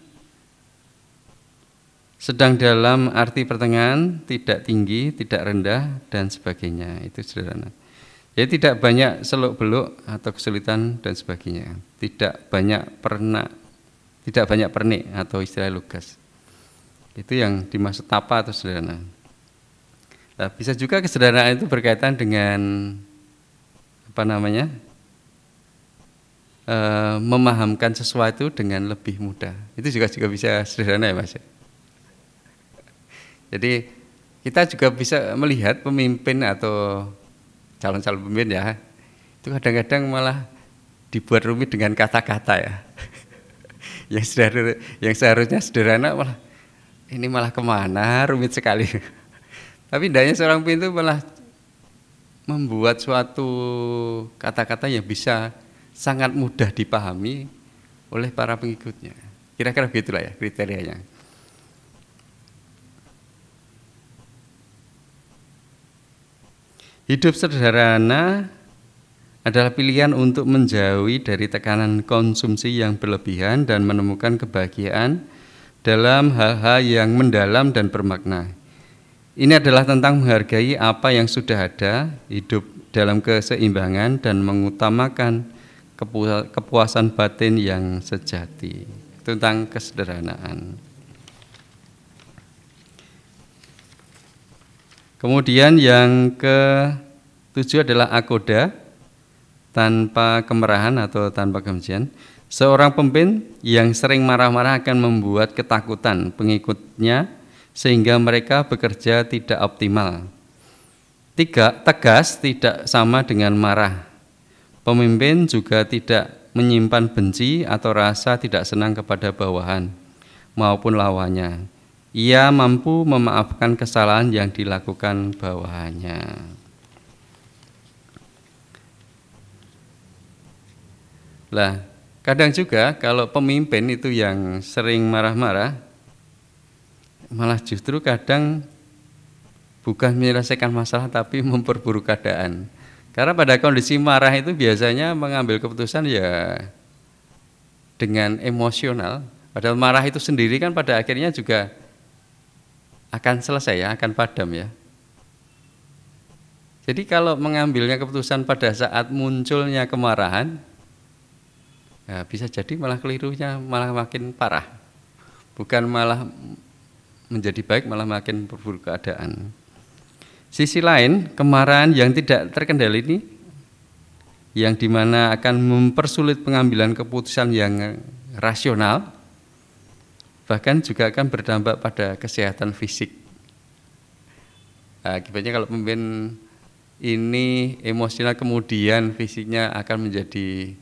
sedang dalam arti pertengahan, tidak tinggi, tidak rendah, dan sebagainya. Itu sederhana. Jadi tidak banyak seluk-beluk atau kesulitan dan sebagainya. Tidak banyak pernik atau istilah lugas. Itu yang dimaksud tapa atau sederhana. Nah, bisa juga kesederhanaan itu berkaitan dengan memahamkan sesuatu dengan lebih mudah. Itu juga bisa sederhana ya Mas. Jadi kita juga bisa melihat pemimpin atau calon-calon pemimpin ya, itu kadang-kadang malah dibuat rumit dengan kata-kata ya. Yang seharusnya sederhana malah kemana, rumit sekali. Tapi hendaknya seorang pemimpin itu malah membuat suatu kata-kata yang bisa sangat mudah dipahami oleh para pengikutnya. Kira-kira begitulah ya kriterianya. Hidup sederhana adalah pilihan untuk menjauhi dari tekanan konsumsi yang berlebihan dan menemukan kebahagiaan dalam hal-hal yang mendalam dan bermakna. Ini adalah tentang menghargai apa yang sudah ada, hidup dalam keseimbangan dan mengutamakan kepuasan batin yang sejati. Tentang kesederhanaan. Kemudian yang ke-7 adalah akoda, tanpa kemarahan atau tanpa kebencian. Seorang pemimpin yang sering marah-marah akan membuat ketakutan pengikutnya sehingga mereka bekerja tidak optimal. Tegas tidak sama dengan marah. Pemimpin juga tidak menyimpan benci atau rasa tidak senang kepada bawahan maupun lawannya. Ia mampu memaafkan kesalahan yang dilakukan bawahannya. Lah, kadang juga kalau pemimpin itu yang sering marah-marah, malah justru kadang bukan menyelesaikan masalah tapi memperburuk keadaan. Karena pada kondisi marah itu biasanya mengambil keputusan ya dengan emosional. Padahal marah itu sendiri kan pada akhirnya juga akan selesai ya, akan padam ya. Jadi kalau mengambilnya keputusan pada saat munculnya kemarahan, ya bisa jadi malah kelirunya malah makin parah. Bukan malah menjadi baik, malah makin perburuk keadaan. Sisi lain, kemarahan yang tidak terkendali ini, yang dimana akan mempersulit pengambilan keputusan yang rasional, bahkan juga akan berdampak pada kesehatan fisik. Akibatnya kalau pemimpin ini emosional kemudian fisiknya akan menjadi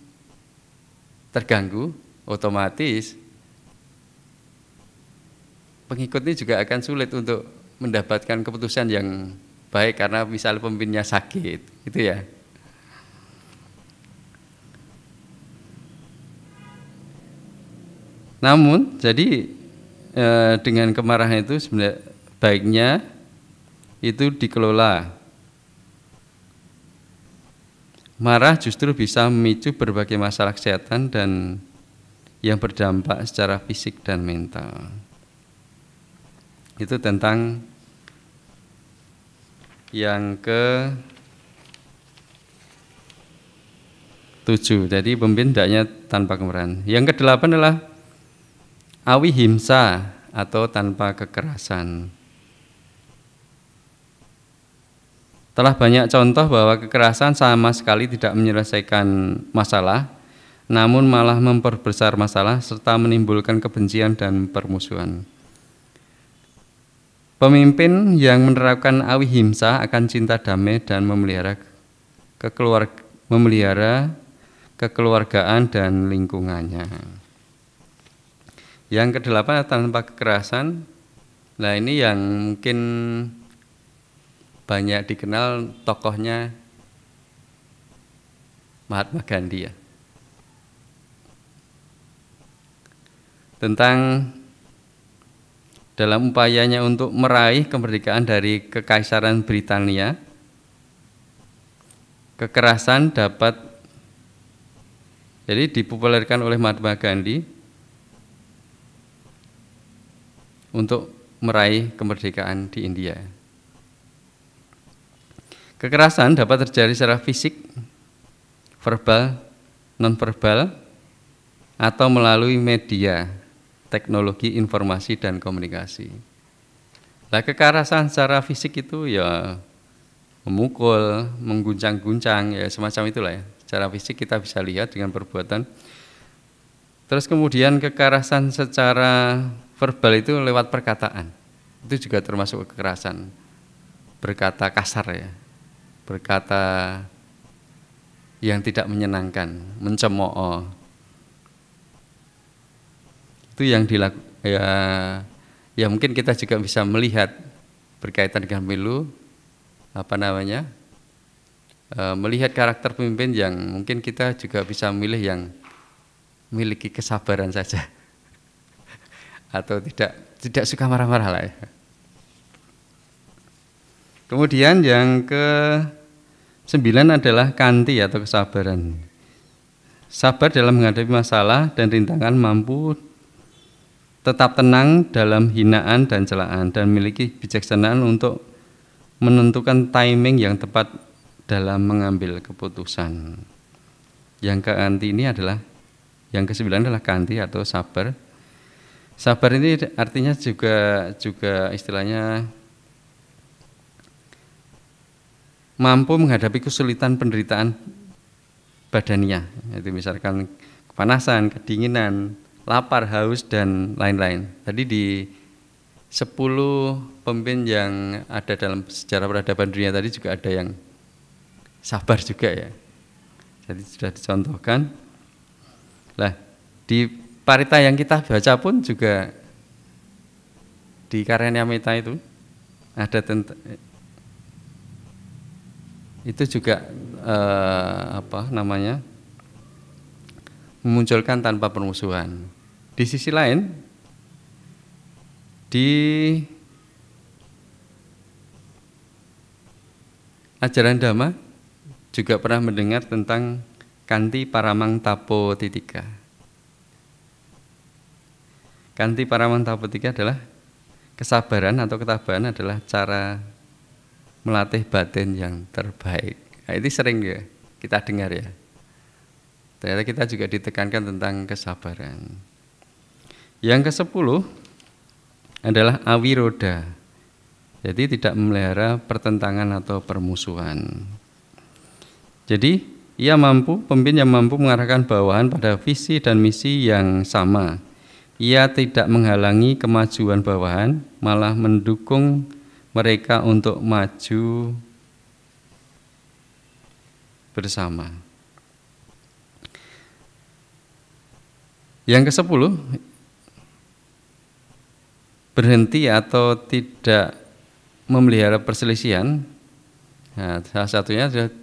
terganggu, otomatis pengikutnya juga akan sulit untuk mendapatkan keputusan yang baik karena misalnya pemimpinnya sakit, gitu ya. Namun, jadi dengan kemarahan itu sebenarnya baiknya itu dikelola. Marah justru bisa memicu berbagai masalah kesehatan dan yang berdampak secara fisik dan mental. Itu tentang yang ke-7. Jadi pemimpin hendaknya tanpa kemarahan. Yang ke-8 adalah awihimsa atau tanpa kekerasan. Telah banyak contoh bahwa kekerasan sama sekali tidak menyelesaikan masalah, namun malah memperbesar masalah serta menimbulkan kebencian dan permusuhan. Pemimpin yang menerapkan awihimsa akan cinta damai dan memelihara kekeluargaan dan lingkungannya. Yang ke-8 tanpa kekerasan. Nah, ini yang mungkin banyak dikenal tokohnya Mahatma Gandhi ya. Tentang dalam upayanya untuk meraih kemerdekaan dari Kekaisaran Britania, kekerasan dapat jadi dipopulerkan oleh Mahatma Gandhi untuk meraih kemerdekaan di India. Kekerasan dapat terjadi secara fisik, verbal, non-verbal, atau melalui media, teknologi informasi dan komunikasi. Nah, kekerasan secara fisik itu ya memukul, mengguncang-guncang, ya semacam itulah ya. Secara fisik kita bisa lihat dengan perbuatan. Terus kemudian kekerasan secara verbal itu lewat perkataan. Itu juga termasuk kekerasan. Berkata kasar ya. Berkata yang tidak menyenangkan, mencemooh. Itu yang dilakukan ya mungkin kita juga bisa melihat berkaitan dengan pemilu melihat karakter pemimpin yang mungkin kita juga bisa memilih yang memiliki kesabaran saja atau tidak suka marah-marah lah ya. Kemudian yang ke 9 adalah kanti atau kesabaran. Sabar dalam menghadapi masalah dan rintangan, mampu tetap tenang dalam hinaan dan celaan, dan memiliki bijaksanaan untuk menentukan timing yang tepat dalam mengambil keputusan. Yang kanti ini adalah, yang ke-9 adalah kanti atau sabar. Sabar ini artinya juga istilahnya mampu menghadapi kesulitan penderitaan badaniah, itu misalkan kepanasan, kedinginan, lapar, haus, dan lain-lain. Tadi di 10 pemimpin yang ada dalam sejarah peradaban dunia tadi juga ada yang sabar juga ya. Jadi sudah dicontohkan. Lah, di Parita yang kita baca pun juga di Karyanyamita itu ada tentang itu juga memunculkan tanpa permusuhan. Di sisi lain, di ajaran Dhamma juga pernah mendengar tentang Kanti Paramang Tapo Titika. Kanti Paramang Tapo Titika adalah kesabaran atau ketabahan adalah cara melatih batin yang terbaik. Nah, ini sering ya kita dengar ya. Ternyata kita juga ditekankan tentang kesabaran. Yang ke-10 adalah awiroda. Jadi tidak memelihara pertentangan atau permusuhan. Jadi pemimpin yang mampu mengarahkan bawahan pada visi dan misi yang sama. Ia tidak menghalangi kemajuan bawahan, malah mendukung mereka untuk maju bersama. Yang ke-10, berhenti atau tidak memelihara perselisihan. Nah, salah satunya adalah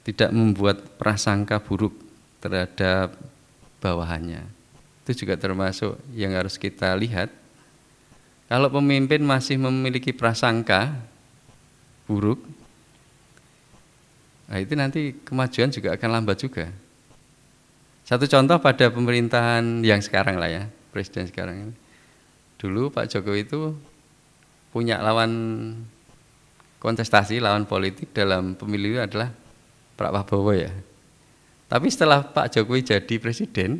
tidak membuat prasangka buruk terhadap bawahannya. Itu juga termasuk yang harus kita lihat. Kalau pemimpin masih memiliki prasangka buruk, nah itu nanti kemajuan juga akan lambat juga. Satu contoh pada pemerintahan yang sekarang lah ya, presiden sekarang ini. Dulu Pak Jokowi itu punya lawan kontestasi, lawan politik dalam pemilu adalah Pak Prabowo ya. Tapi setelah Pak Jokowi jadi presiden,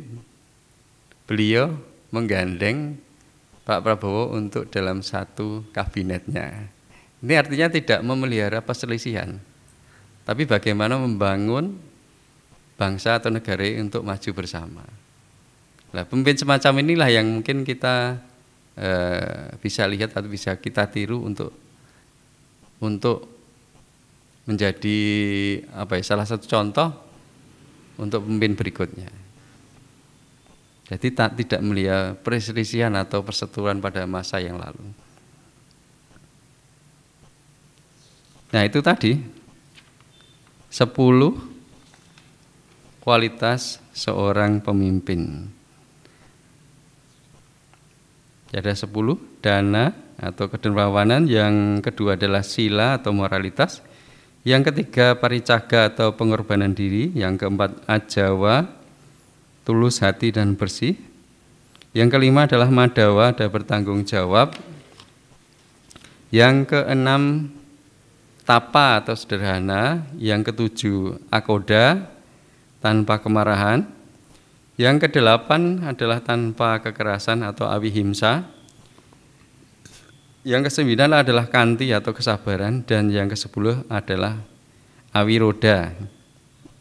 beliau menggandeng Pak Prabowo untuk dalam satu kabinetnya. Ini artinya tidak memelihara perselisihan, tapi bagaimana membangun bangsa atau negara untuk maju bersama. Nah, pemimpin semacam inilah yang mungkin kita bisa lihat atau bisa kita tiru untuk menjadi salah satu contoh untuk pemimpin berikutnya. Jadi tidak melihat perselisihan atau perseteruan pada masa yang lalu. Nah, itu tadi 10 kualitas seorang pemimpin. Ada 10, dana atau kedermawanan, yang kedua adalah sila atau moralitas, yang ketiga paricaga atau pengorbanan diri, yang keempat ajawa, tulus hati dan bersih, yang kelima adalah madawa, ada bertanggung jawab, yang keenam tapa atau sederhana, yang ketujuh akoda, tanpa kemarahan, yang kedelapan adalah tanpa kekerasan atau awihimsa, yang ke-9 adalah kanti atau kesabaran, dan yang ke-10 adalah awiroda,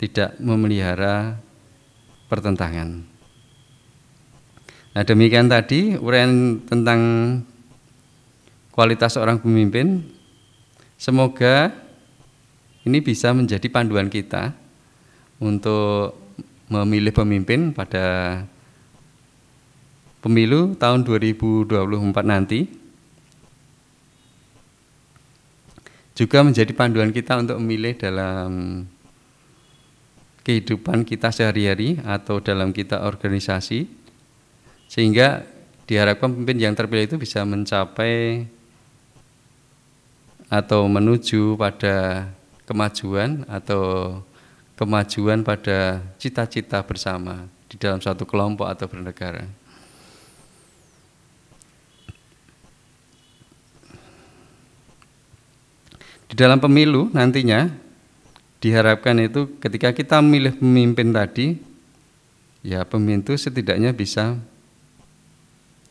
tidak memelihara pertentangan. Nah, demikian tadi uraian tentang kualitas seorang pemimpin. Semoga ini bisa menjadi panduan kita untuk memilih pemimpin pada pemilu tahun 2024 nanti. Juga menjadi panduan kita untuk memilih dalam kehidupan kita sehari-hari atau dalam kita organisasi, sehingga diharapkan pemimpin yang terpilih itu bisa mencapai atau menuju pada kemajuan atau kemajuan pada cita-cita bersama di dalam suatu kelompok atau bernegara. Di dalam pemilu nantinya diharapkan itu ketika kita memilih pemimpin tadi, ya pemimpin itu setidaknya bisa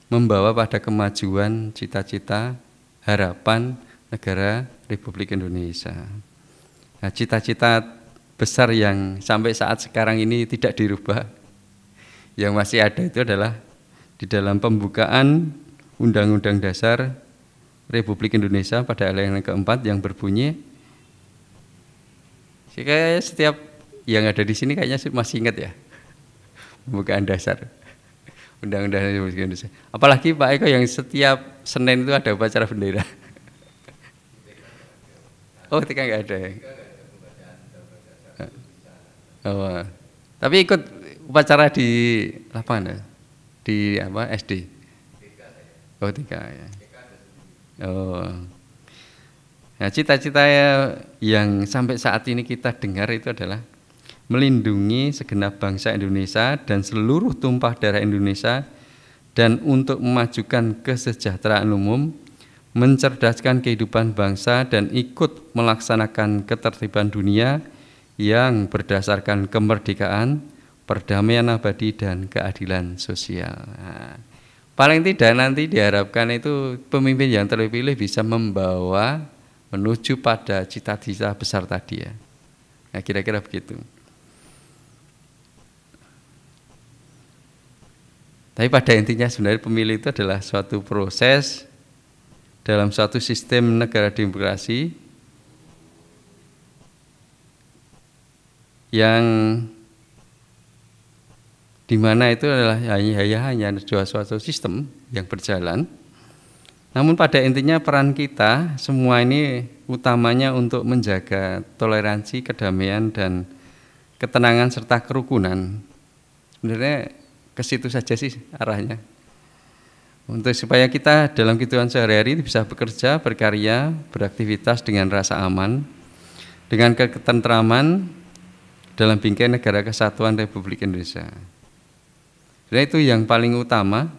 membawa pada kemajuan cita-cita harapan negara Republik Indonesia. Nah, cita-cita besar yang sampai saat sekarang ini tidak dirubah, yang masih ada itu adalah di dalam pembukaan Undang-Undang Dasar Republik Indonesia pada halaman keempat yang berbunyi, kayak setiap yang ada di sini kayaknya masih ingat ya, pembukaan dasar Undang-Undang Republik Indonesia. Apalagi Pak Eko yang setiap Senin itu ada upacara bendera. Oh, ketika nggak ada ya. Oh, tapi ikut upacara di lapangan ya? Di apa SD? Oh, TK ya. Oh, nah cita-cita yang sampai saat ini kita dengar itu adalah melindungi segenap bangsa Indonesia dan seluruh tumpah darah Indonesia, dan untuk memajukan kesejahteraan umum, mencerdaskan kehidupan bangsa, dan ikut melaksanakan ketertiban dunia yang berdasarkan kemerdekaan, perdamaian abadi, dan keadilan sosial. Nah, paling tidak nanti diharapkan itu pemimpin yang terpilih bisa membawa menuju pada cita-cita besar tadi ya. Nah, kira-kira begitu. Tapi pada intinya sebenarnya pemilu itu adalah suatu proses dalam suatu sistem negara demokrasi yang di mana itu adalah hanya suatu sistem yang berjalan. Namun pada intinya peran kita semua ini utamanya untuk menjaga toleransi, kedamaian, dan ketenangan serta kerukunan. Sebenarnya ke situ saja sih arahnya. Untuk supaya kita dalam kehidupan sehari-hari bisa bekerja, berkarya, beraktivitas dengan rasa aman, dengan ketentraman dalam bingkai negara kesatuan Republik Indonesia. Jadi itu yang paling utama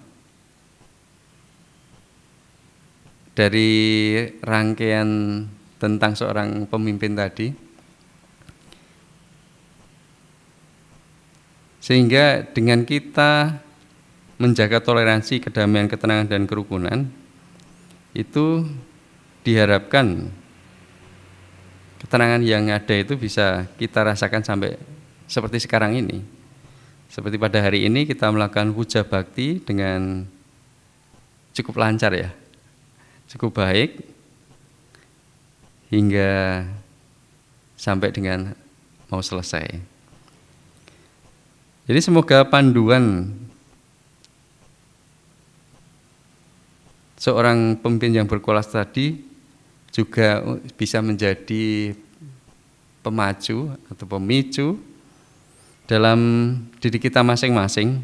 dari rangkaian tentang seorang pemimpin tadi. Sehingga dengan kita menjaga toleransi, kedamaian, ketenangan, dan kerukunan, itu diharapkan ketenangan yang ada itu bisa kita rasakan sampai seperti sekarang ini. Seperti pada hari ini kita melakukan puja bakti dengan cukup lancar ya, cukup baik, hingga sampai dengan mau selesai. Jadi semoga panduan seorang pemimpin yang berkualitas tadi juga bisa menjadi pemaju atau pemicu dalam diri kita masing-masing,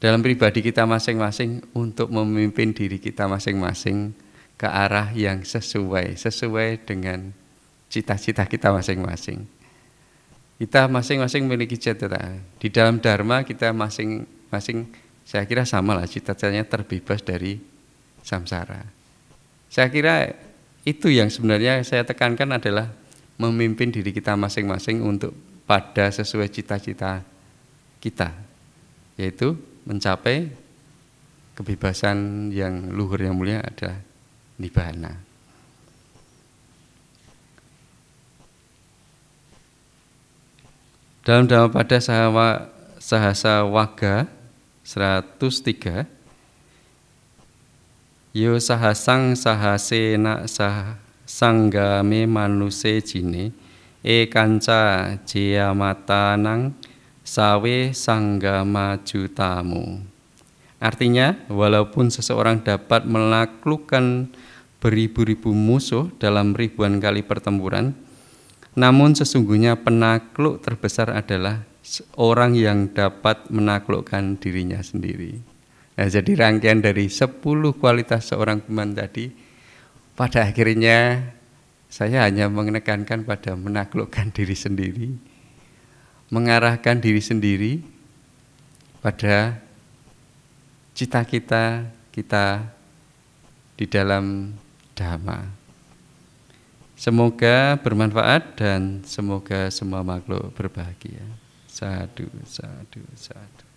dalam pribadi kita masing-masing, untuk memimpin diri kita masing-masing ke arah yang sesuai dengan cita-cita kita masing-masing. Kita masing-masing memiliki cita-cita. Di dalam Dharma kita masing-masing, saya kira sama lah, cita-citanya terbebas dari samsara. Saya kira itu yang sebenarnya saya tekankan adalah memimpin diri kita masing-masing untuk pada sesuai cita-cita kita, yaitu mencapai kebebasan yang luhur yang mulia adalah nibbana. Dalam Dhammapada Sahasa Wagga 103, yo sahasang sahasena sanggame manuse jine kanca jeyamatanang sawe sanggama jutamu. Artinya, walaupun seseorang dapat menaklukkan beribu-ribu musuh dalam ribuan kali pertempuran, namun sesungguhnya penakluk terbesar adalah orang yang dapat menaklukkan dirinya sendiri. Nah, jadi rangkaian dari 10 kualitas seorang pemimpin tadi pada akhirnya Saya hanya menekankan pada menaklukkan diri sendiri, mengarahkan diri sendiri pada cita-cita kita di dalam Dhamma. Semoga bermanfaat dan semoga semua makhluk berbahagia. Sadhu, sadhu, sadhu.